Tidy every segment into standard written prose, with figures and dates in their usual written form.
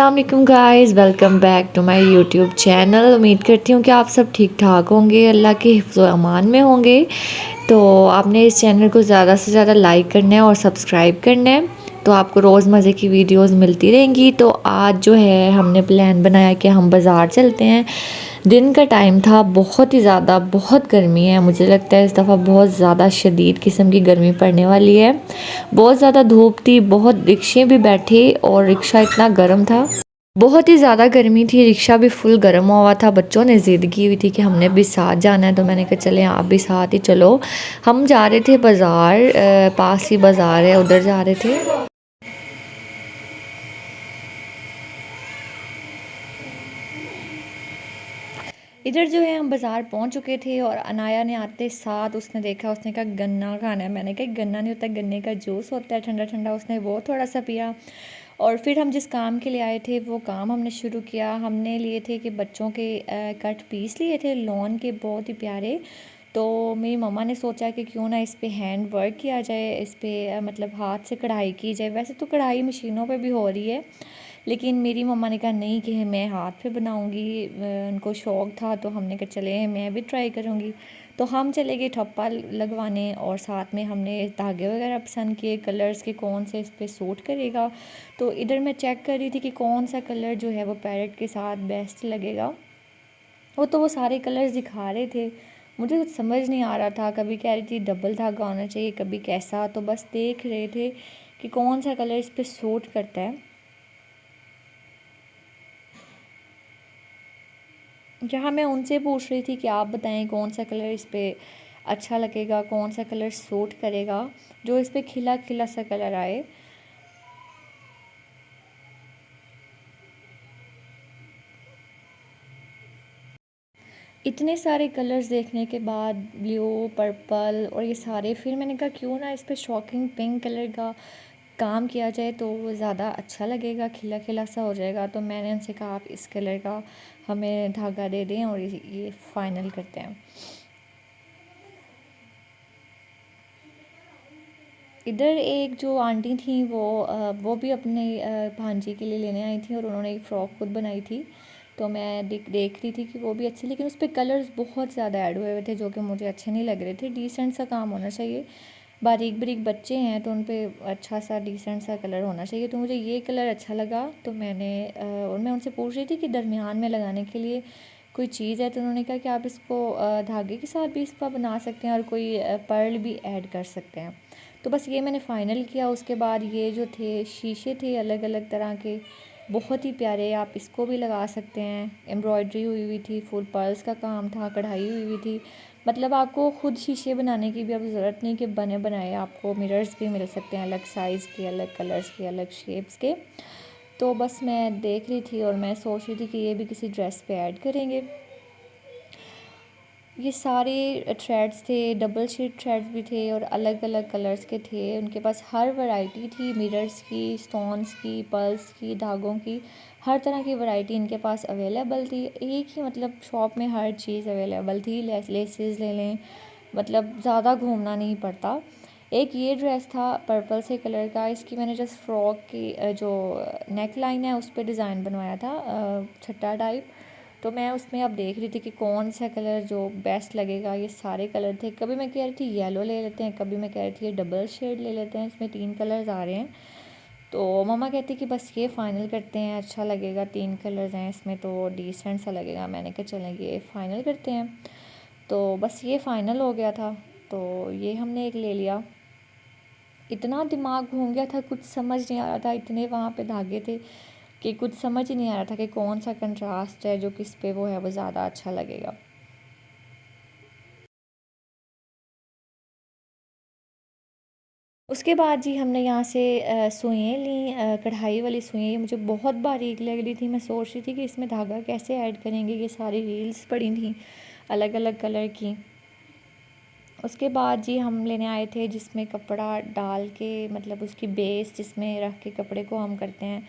अस्सलाम guys, welcome back to my YouTube channel. उम्मीद करती हूँ कि आप सब ठीक ठाक होंगे, अल्लाह के हिफ्ज़ व अमान में होंगे। तो आपने इस चैनल को ज़्यादा से ज़्यादा लाइक करना है और सब्सक्राइब करना है, तो आपको रोज़ मज़े की वीडियोस मिलती रहेंगी। तो आज जो है हमने प्लान बनाया कि हम बाज़ार चलते हैं। दिन का टाइम था, बहुत ही ज़्यादा बहुत गर्मी है, मुझे लगता है इस दफ़ा बहुत ज़्यादा शदीद किस्म की गर्मी पड़ने वाली है। बहुत ज़्यादा धूप थी, बहुत रिक्शे भी बैठे और रिक्शा इतना गर्म था, बहुत ही ज़्यादा गर्मी थी। रिक्शा भी फुल गर्म हुआ था। बच्चों ने ज़िद की हुई थी कि हमने भी साथ जाना है, तो मैंने कहा चले आप भी साथ ही चलो। हम जा रहे थे बाज़ार, पास ही बाज़ार है, उधर जा रहे थे। इधर जो है हम बाज़ार पहुंच चुके थे और अनाया ने आते साथ उसने देखा, उसने कहा गन्ना खाना है। मैंने कहा गन्ना नहीं होता, गन्ने का जूस होता है ठंडा ठंडा। उसने वो थोड़ा सा पिया और फिर हम जिस काम के लिए आए थे वो काम हमने शुरू किया। हमने लिए थे कि बच्चों के कट पीस लिए थे लॉन के, बहुत ही प्यारे। तो मेरी मम्मा ने सोचा कि क्यों ना इस पे हैंड वर्क किया जाए, इस पे मतलब हाथ से कढ़ाई की जाए। वैसे तो कढ़ाई मशीनों पे भी हो रही है, लेकिन मेरी मम्मा ने कहा नहीं कि मैं हाथ पे बनाऊंगी। उनको शौक़ था, तो हमने कहा चले मैं भी ट्राई करूंगी। तो हम चले गए ठप्पा लगवाने और साथ में हमने धागे वगैरह पसंद किए, कलर्स के कौन से इस पर सूट करेगा। तो इधर मैं चेक कर रही थी कि कौन सा कलर जो है वो पैरेट के साथ बेस्ट लगेगा। वो सारे कलर्स दिखा रहे थे, मुझे कुछ समझ नहीं आ रहा था। कभी कह रही थी डबल धागा होना चाहिए, कभी कैसा। तो बस देख रहे थे कि कौन सा कलर इस पर सूट करता है। जहाँ मैं उनसे पूछ रही थी कि आप बताएं कौन सा कलर इस पर अच्छा लगेगा, कौन सा कलर सूट करेगा, जो इस पर खिला खिला सा कलर आए। इतने सारे कलर्स देखने के बाद ब्लू, पर्पल और ये सारे, फिर मैंने कहा क्यों ना इस पर शॉकिंग पिंक कलर का काम किया जाए, तो वो ज़्यादा अच्छा लगेगा, खिला खिला सा हो जाएगा। तो मैंने उनसे कहा आप इस कलर का हमें धागा दे दें और ये फ़ाइनल करते हैं। इधर एक जो आंटी थी वो भी अपने भांजी के लिए लेने आई थी और उन्होंने एक फ़्रॉक खुद बनाई थी। तो मैं देख रही थी कि वो भी अच्छी, लेकिन उस पर कलर्स बहुत ज़्यादा ऐड हुए हुए थे जो कि मुझे अच्छे नहीं लग रहे थे। डिसेंट सा काम होना चाहिए, बारीक बारीक बच्चे हैं तो उन पर अच्छा सा डिसेंट सा कलर होना चाहिए। तो मुझे ये कलर अच्छा लगा, तो और मैं उनसे पूछ रही थी कि दरमियान में लगाने के लिए कोई चीज़ है। तो उन्होंने कहा कि आप इसको धागे के साथ भी इसका बना सकते हैं और कोई पर्ल भी ऐड कर सकते हैं। तो बस ये मैंने फ़ाइनल किया। उसके बाद ये जो थे शीशे थे अलग अलग तरह के, बहुत ही प्यारे, आप इसको भी लगा सकते हैं। एम्ब्रॉयडरी हुई हुई थी, फुल पर्ल्स का काम था, कढ़ाई हुई हुई थी। मतलब आपको ख़ुद शीशे बनाने की भी अब ज़रूरत नहीं कि बने बनाए, आपको मिरर्स भी मिल सकते हैं अलग साइज़ के, अलग कलर्स के, अलग शेप्स के। तो बस मैं देख रही थी और मैं सोच रही थी कि ये भी किसी ड्रेस पे ऐड करेंगे। ये सारे थ्रेड्स थे, डबल शीट थ्रेड्स भी थे और अलग अलग कलर्स के थे। उनके पास हर वैरायटी थी, मिरर्स की, स्टोन्स की, पर्ल्स की, धागों की, हर तरह की वैरायटी इनके पास अवेलेबल थी। एक ही मतलब शॉप में हर चीज़ अवेलेबल थी। लेसेस ले लें, मतलब ज़्यादा घूमना नहीं पड़ता। एक ये ड्रेस था पर्पल से कलर का, इसकी मैंने जस्ट फ्रॉक की जो नेक लाइन है उस पर डिज़ाइन बनवाया था, छट्टा टाइप। तो मैं उसमें अब देख रही थी कि कौन सा कलर जो बेस्ट लगेगा। ये सारे कलर थे, कभी मैं कह रही थी येलो ले लेते हैं, कभी मैं कह रही थी ये डबल शेड ले लेते हैं, इसमें 3 कलर्स आ रहे हैं। तो मम्मा कहती कि बस ये फ़ाइनल करते हैं, अच्छा लगेगा, 3 कलर्स हैं इसमें तो डिसेंट सा लगेगा। मैंने कहा चलेंगे ये फ़ाइनल करते हैं। तो बस ये फ़ाइनल हो गया था, तो ये हमने एक ले लिया। इतना दिमाग घूम गया था, कुछ समझ नहीं आ रहा था, इतने वहाँ पे धागे थे कि कुछ समझ ही नहीं आ रहा था कि कौन सा कंट्रास्ट है जो किस पे वो है वो ज़्यादा अच्छा लगेगा। उसके बाद जी हमने यहाँ से सुइयाँ ली, कढ़ाई वाली सुइयाँ। ये मुझे बहुत बारीक लग रही थी, मैं सोच रही थी कि इसमें धागा कैसे ऐड करेंगे। ये सारी रील्स पड़ी थी अलग अलग कलर की। उसके बाद जी हम लेने आए थे जिसमें कपड़ा डाल के, मतलब उसकी बेस जिसमें रख के कपड़े को हम करते हैं।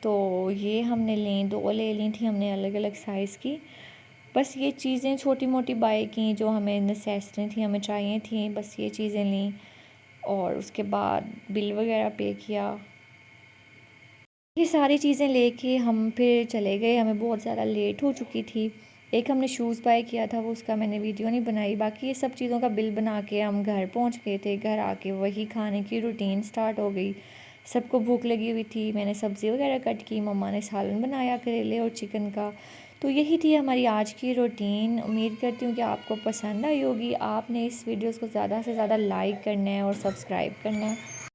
तो ये हमने दो ले ली थी हमने अलग अलग साइज़ की। बस ये चीज़ें छोटी मोटी बाय की जो हमें नेसेसरी थी, हमें चाहिए थी, बस ये चीज़ें लीं। और उसके बाद बिल वगैरह पे किया। ये सारी चीज़ें लेके हम फिर चले गए, हमें बहुत ज़्यादा लेट हो चुकी थी। एक हमने शूज़ बाय किया था, वो उसका मैंने वीडियो नहीं बनाई। बाकी ये सब चीज़ों का बिल बना के हम घर पहुंच गए थे। घर आके वही खाने की रूटीन स्टार्ट हो गई। सबको भूख लगी हुई थी, मैंने सब्ज़ी वगैरह कट की, मम्मा ने सालन बनाया करेले और चिकन का। तो यही थी हमारी आज की रूटीन। उम्मीद करती हूँ कि आपको पसंद आई होगी। आपने इस वीडियोज़ को ज़्यादा से ज़्यादा लाइक करना है और सब्सक्राइब करना है।